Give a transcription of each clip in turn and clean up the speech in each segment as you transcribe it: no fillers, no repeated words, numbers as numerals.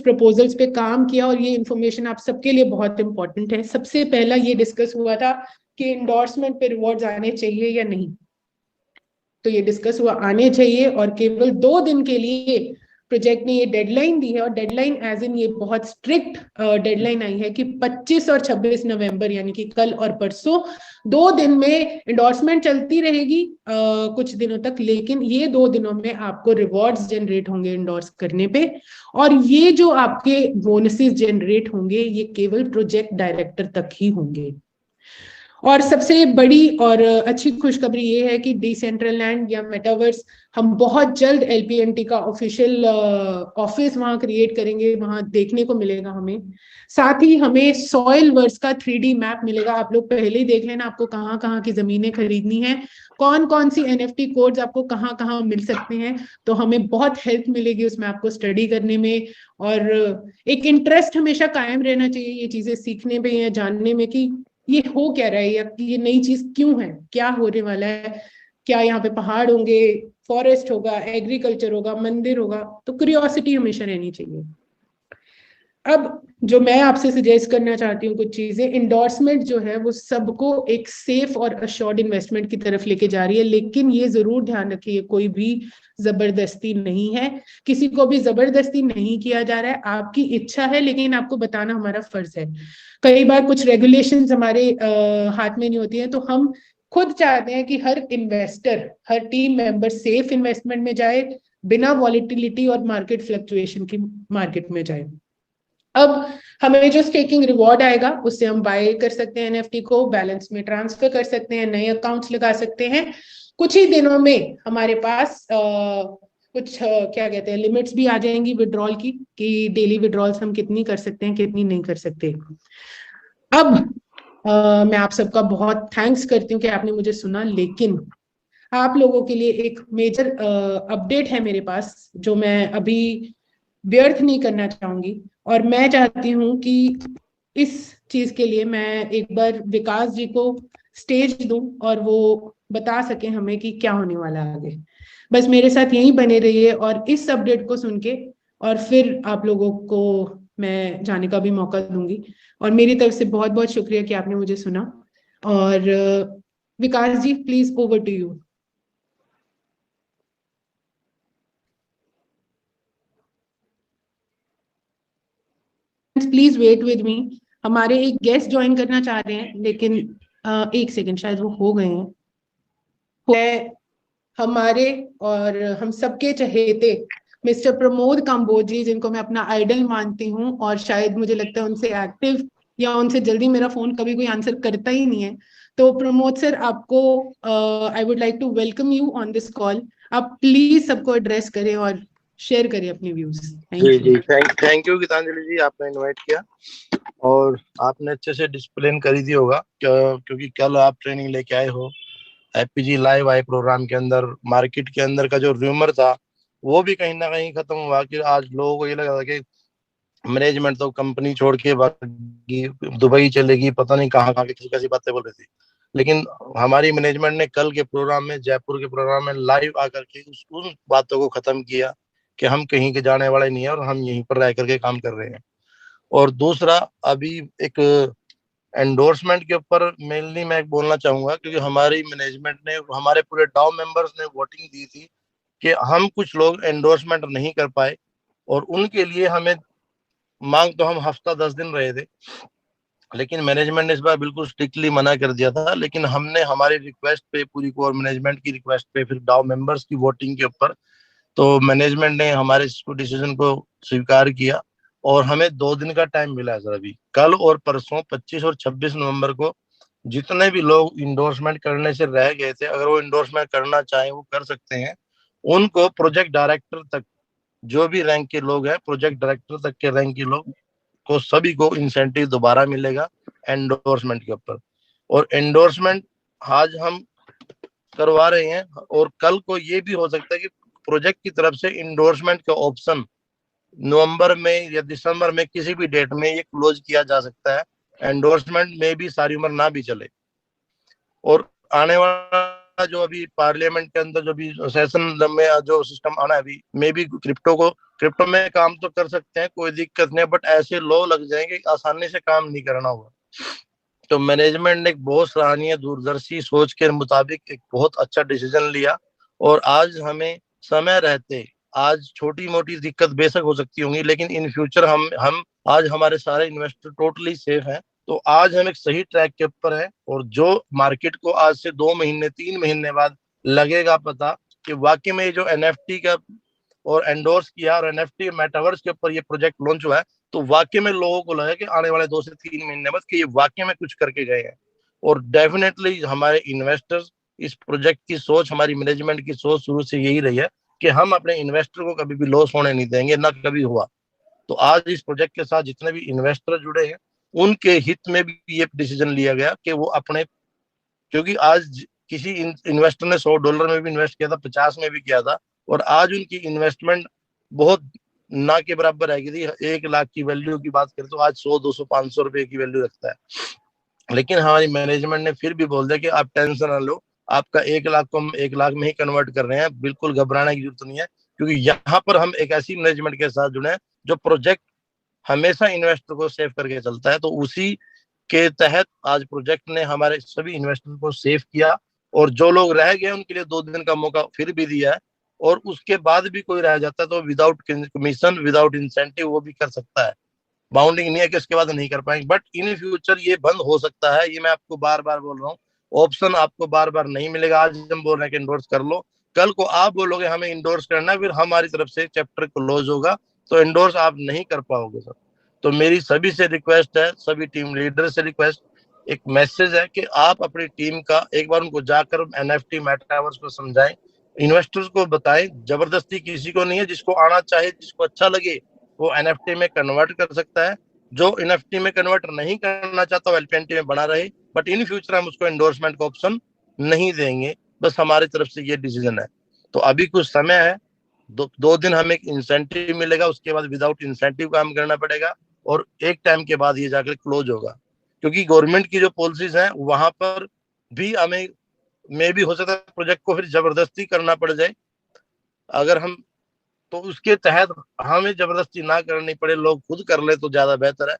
Proposals पे काम किया और ये इन्फॉर्मेशन आप सबके लिए बहुत इंपॉर्टेंट है। सबसे पहला ये डिस्कस हुआ था कि इंडोर्समेंट पे रिवॉर्ड्स आने चाहिए या नहीं, तो ये डिस्कस हुआ आने चाहिए, और केवल 2 दिन के लिए प्रोजेक्ट ने ये डेडलाइन दी है, और डेडलाइन एज इन ये बहुत स्ट्रिक्ट डेडलाइन आई है कि 25 और 26 नवंबर यानी कि कल और परसों 2 दिन में इंडोर्समेंट चलती रहेगी कुछ दिनों तक, लेकिन ये 2 दिनों में आपको रिवॉर्ड्स जनरेट होंगे इंडोर्स करने पे, और ये जो आपके बोनसेस जनरेट होंगे ये केवल प्रोजेक्ट डायरेक्टर तक ही होंगे। और सबसे बड़ी और अच्छी खुशखबरी ये है कि डिसेंट्रलैंड या मेटावर्स हम बहुत जल्द एलपीएनटी का ऑफिशियल ऑफिस वहां क्रिएट करेंगे, वहां देखने को मिलेगा हमें। साथ ही हमें सॉइल वर्स का 3D मैप मिलेगा। आप लोग पहले ही देख लेना आपको कहाँ कहाँ की जमीनें खरीदनी है, कौन कौन सी एनएफटी कोड्स आपको कहाँ कहाँ मिल सकते हैं, तो हमें बहुत हेल्प मिलेगी उस मैप को स्टडी करने में। और एक इंटरेस्ट हमेशा कायम रहना चाहिए ये चीजें सीखने में या जानने में कि ये हो क्या रहा है, या ये नई चीज क्यों है, क्या होने वाला है, क्या यहाँ पे पहाड़ होंगे, फॉरेस्ट होगा, एग्रीकल्चर होगा, मंदिर होगा, तो क्यूरियोसिटी हमेशा रहनी चाहिए। अब जो मैं आपसे सजेस्ट करना चाहती हूँ कुछ चीजें, इंडोर्समेंट जो है वो सबको एक सेफ और अश्योर्ड इन्वेस्टमेंट की तरफ लेके जा रही है, लेकिन ये जरूर ध्यान रखिए कोई भी जबरदस्ती नहीं है, किसी को भी जबरदस्ती नहीं किया जा रहा है, आपकी इच्छा है, लेकिन आपको बताना हमारा फर्ज है। कई बार कुछ रेगुलेशंस हमारे हाथ में नहीं होती हैं, तो हम खुद चाहते हैं कि हर इन्वेस्टर, हर टीम मेंबर सेफ इन्वेस्टमेंट में जाए, बिना वॉलिटिलिटी और मार्केट फ्लक्चुएशन की मार्केट में जाए। अब हमें जो स्टेकिंग रिवॉर्ड आएगा उससे हम बाय कर सकते हैं एनएफटी को, बैलेंस में ट्रांसफर कर सकते हैं, नए अकाउंट्स लगा सकते हैं। कुछ ही दिनों में हमारे पास कुछ क्या कहते हैं लिमिट्स भी आ जाएंगी विड्रॉल की, कि डेली विड्रॉल्स हम कितनी कर सकते हैं कितनी नहीं कर सकते। अब मैं आप सबका बहुत थैंक्स करती हूँ कि आपने मुझे सुना, लेकिन आप लोगों के लिए एक मेजर अपडेट है मेरे पास जो मैं अभी व्यर्थ नहीं करना चाहूंगी, और मैं चाहती हूँ कि इस चीज के लिए मैं एक बार विकास जी को स्टेज दूं और वो बता सके हमें कि क्या होने वाला है आगे। बस मेरे साथ यहीं बने रहिए और इस अपडेट को सुन के, और फिर आप लोगों को मैं जाने का भी मौका दूंगी। और मेरी तरफ से बहुत बहुत शुक्रिया कि आपने मुझे सुना। और Vikas ji please over to you. Please wait with me, हमारे एक गेस्ट ज्वाइन करना चाह रहे हैं, लेकिन एक सेकंड, शायद वो हो गए हैं। मैं हमारे और हम सबके चहेते मिस्टर प्रमोद काम्बोजी, जिनको मैं अपना आइडल मानती हूँ, और शायद मुझे लगता है उनसे एक्टिव या उनसे जल्दी मेरा फोन कभी कोई आंसर करता ही नहीं है, तो प्रमोद सर आपको I would like to welcome you on this call. आप प्लीज सबको एड्रेस करें और शेयर करें अपने व्यूज। थैंक जी यू। जी, थैंक यू गीतांजलि जी, आपने इनवाइट किया और आपने अच्छे से डिस्प्लेन कर ही दिया होगा क्योंकि कल आप ट्रेनिंग लेके आए हो एपीजी लाइव आई प्रोग्राम के अंदर। मार्केट के अंदर का जो र्यूमर था वो भी कहीं ना कहीं खत्म हुआ कि आज लोगों को ये लगा था कि मैनेजमेंट तो कंपनी छोड़ के भागी, दुबई चलेगी, पता नहीं कहाँ कहाँ की कैसी कैसी बातें बोल रही थी। लेकिन हमारी मैनेजमेंट ने कल के प्रोग्राम में, जयपुर के प्रोग्राम में लाइव आकर के उन बातों को खत्म किया कि हम कहीं के जाने वाले नहीं है और हम यहीं पर रह करके काम कर रहे हैं। और दूसरा, अभी एक एंडोर्समेंट के ऊपर मेनली मैं बोलना चाहूंगा क्योंकि हमारी मैनेजमेंट ने, हमारे पूरे डाउ मेंबर्स ने वोटिंग दी थी कि हम कुछ लोग एंडोर्समेंट नहीं कर पाए और उनके लिए हमें मांग तो हम हफ्ता 10 दिन रहे थे, लेकिन मैनेजमेंट ने इस बार बिल्कुल स्ट्रिक्टली मना कर दिया था। लेकिन हमने हमारी रिक्वेस्ट पे, पूरी कोर मैनेजमेंट की रिक्वेस्ट पे, फिर डाउ मेंबर्स की वोटिंग के ऊपर, तो मैनेजमेंट ने हमारे डिसीजन को स्वीकार किया और हमें 2 दिन का टाइम मिला है सर। अभी कल और परसों 25 और 26 नवंबर को जितने भी लोग इंडोर्समेंट करने से रह गए थे, अगर वो इंडोर्समेंट करना चाहें वो कर सकते हैं। उनको प्रोजेक्ट डायरेक्टर तक, जो भी रैंक के लोग हैं, प्रोजेक्ट डायरेक्टर तक के रैंक के लोग को सभी को इंसेंटिव दोबारा मिलेगा एंडोर्समेंट के ऊपर। और एंडोर्समेंट आज हम करवा रहे हैं और कल को ये भी हो सकता है कि प्रोजेक्ट की तरफ से इंडोर्समेंट का ऑप्शन नवंबर में या दिसंबर में किसी भी डेट में ये क्लोज किया जा सकता है। एंडोर्समेंट में भी सारी उम्र ना भी चले और आने वाला जो अभी पार्लियामेंट के अंदर जो भी सेशन में जो सिस्टम आना है, अभी मे भी क्रिप्टो में काम तो कर सकते हैं, कोई दिक्कत नहीं, बट ऐसे लॉ लग जाएंगे आसानी से काम नहीं करना होगा। तो मैनेजमेंट ने एक बहुत सराहनीय दूरदर्शी सोच के मुताबिक एक बहुत अच्छा डिसीजन लिया, और आज हमें समय रहते, आज छोटी मोटी दिक्कत बेशक हो सकती होंगी, लेकिन इन फ्यूचर हम आज हमारे सारे इन्वेस्टर टोटली सेफ हैं। तो आज हम एक सही ट्रैक के ऊपर हैं, और जो मार्केट को आज से 2 महीने 3 महीने बाद लगेगा पता कि वाकई में जो एनएफटी का और एंडोर्स किया और एनएफटी मेटावर्स के ऊपर ये प्रोजेक्ट लॉन्च हुआ है, तो वाकई में लोगों को लगा कि आने वाले 2 से 3 महीने बाद कि ये वाकई में कुछ करके गए हैं। और डेफिनेटली हमारे इन्वेस्टर्स, इस प्रोजेक्ट की सोच, हमारी मैनेजमेंट की सोच शुरू से यही रही है कि हम अपने इन्वेस्टर को कभी भी लॉस होने नहीं देंगे, ना कभी हुआ। तो आज इस प्रोजेक्ट के साथ जितने भी इन्वेस्टर जुड़े हैं, उनके हित में भी ये डिसीजन लिया गया कि वो अपने, क्योंकि आज किसी इन्वेस्टर ने $100 में भी इन्वेस्ट किया था, 50 में भी किया था, और आज उनकी इन्वेस्टमेंट बहुत ना के बराबर है। यदि 1 लाख की वैल्यू की बात करें तो आज 100 200 500 रुपए की वैल्यू रखता है। लेकिन हमारी मैनेजमेंट ने फिर भी बोल दिया कि आप टेंशन ना लो, आपका 1 लाख को हम 1 लाख में ही कन्वर्ट कर रहे हैं, बिल्कुल घबराने की जरूरत नहीं है, क्योंकि यहाँ पर हम एक ऐसी मैनेजमेंट के साथ जुड़े हैं जो प्रोजेक्ट हमेशा इन्वेस्टर को सेव करके चलता है। तो उसी के तहत आज प्रोजेक्ट ने हमारे सभी इन्वेस्टर को सेव किया, और जो लोग रह गए उनके लिए 2 दिन का मौका फिर भी दिया है, और उसके बाद भी कोई रह जाता है तो विदाउट कमीशन विदाउट इंसेंटिव वो भी कर सकता है। बाउंडिंग नहीं है कि उसके बाद नहीं कर पाएंगे, बट इन फ्यूचर ये बंद हो सकता है, ये मैं आपको बार बार बोल रहा हूँ। ऑप्शन आपको बार बार नहीं मिलेगा। आज हम बोल रहे हैं कि इंडोर्स कर लो, कल को आप बोलोगे हमें इंडोर्स करना है, फिर हमारी तरफ से चैप्टर क्लोज होगा, तो इंडोर्स आप नहीं कर पाओगे सर। तो मेरी सभी से रिक्वेस्ट है, सभी टीम लीडर से रिक्वेस्ट, एक मैसेज है कि आप अपनी टीम का एक बार उनको जाकर एनएफटी मेटावर्स को समझाएं, इन्वेस्टर्स को बताएं। जबरदस्ती किसी को नहीं है, जिसको आना चाहे, जिसको अच्छा लगे वो एनएफटी में कन्वर्ट कर सकता है। जो एनएफटी में कन्वर्ट नहीं करना चाहता वो एलपीएनटी में बना रहे, बट इन फ्यूचर हम उसको एंडोर्समेंट का ऑप्शन नहीं देंगे। बस हमारी तरफ से ये डिसीजन है। तो अभी कुछ समय है, 2 दिन हमें इंसेंटिव मिलेगा, उसके बाद विदाउट इंसेंटिव काम करना पड़ेगा, और एक टाइम के बाद ये जाकर क्लोज होगा। क्योंकि गवर्नमेंट की जो पॉलिसीज हैं वहां पर भी हमें मे भी हो सकता है प्रोजेक्ट को फिर जबरदस्ती करना पड़ जाए, अगर हम, तो उसके तहत हमें जबरदस्ती ना करनी पड़े, लोग खुद कर ले तो ज्यादा बेहतर है।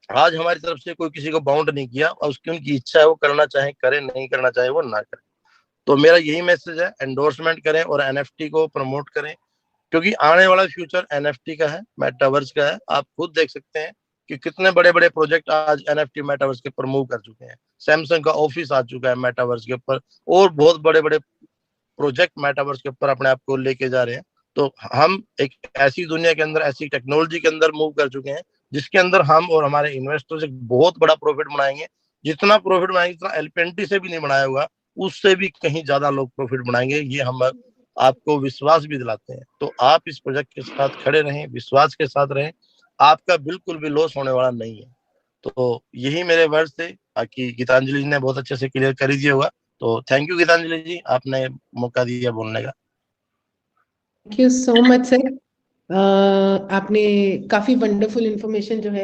आज हमारी तरफ से कोई किसी को बाउंड नहीं किया, और उसकी उनकी इच्छा है, वो करना चाहे करे, नहीं करना चाहे वो ना करे। तो मेरा यही मैसेज है, एंडोर्समेंट करें और एनएफटी को प्रमोट करें, क्योंकि आने वाला फ्यूचर एनएफटी का है, मेटावर्स का है। आप खुद देख सकते हैं कि कितने बड़े बड़े प्रोजेक्ट आज एनएफटी मेटावर्स के ऊपर मूव कर चुके हैं। सैमसंग का ऑफिस आ चुका है मेटावर्स के ऊपर, और बहुत बड़े बड़े प्रोजेक्ट मेटावर्स के ऊपर अपने आप को लेके जा रहे हैं। तो हम एक ऐसी दुनिया के अंदर, ऐसी टेक्नोलॉजी के अंदर मूव कर चुके हैं जिसके अंदर हम और हमारे इन्वेस्टर्स एक बहुत बड़ा प्रॉफिट बनाएंगे। जितना प्रॉफिट बनाएंगे जितना एलपीएनटी से भी नहीं बनाया होगा, उससे भी कहीं ज्यादा लोग प्रॉफिट बनाएंगे, ये हम आपको विश्वास भी दिलाते हैं। तो आप इस प्रोजेक्ट के साथ खड़े रहें, विश्वास के साथ रहें, आपका बिल्कुल भी लॉस होने वाला नहीं है। तो यही मेरे वर्ड थे, बाकी गीतांजलि जी ने बहुत अच्छे से क्लियर कर ही दिया होगा। तो थैंक यू गीतांजलि जी, आपने मौका दिया बोलने का। Thank you so much sir. आपने काफी वंडरफुल इंफॉर्मेशन जो है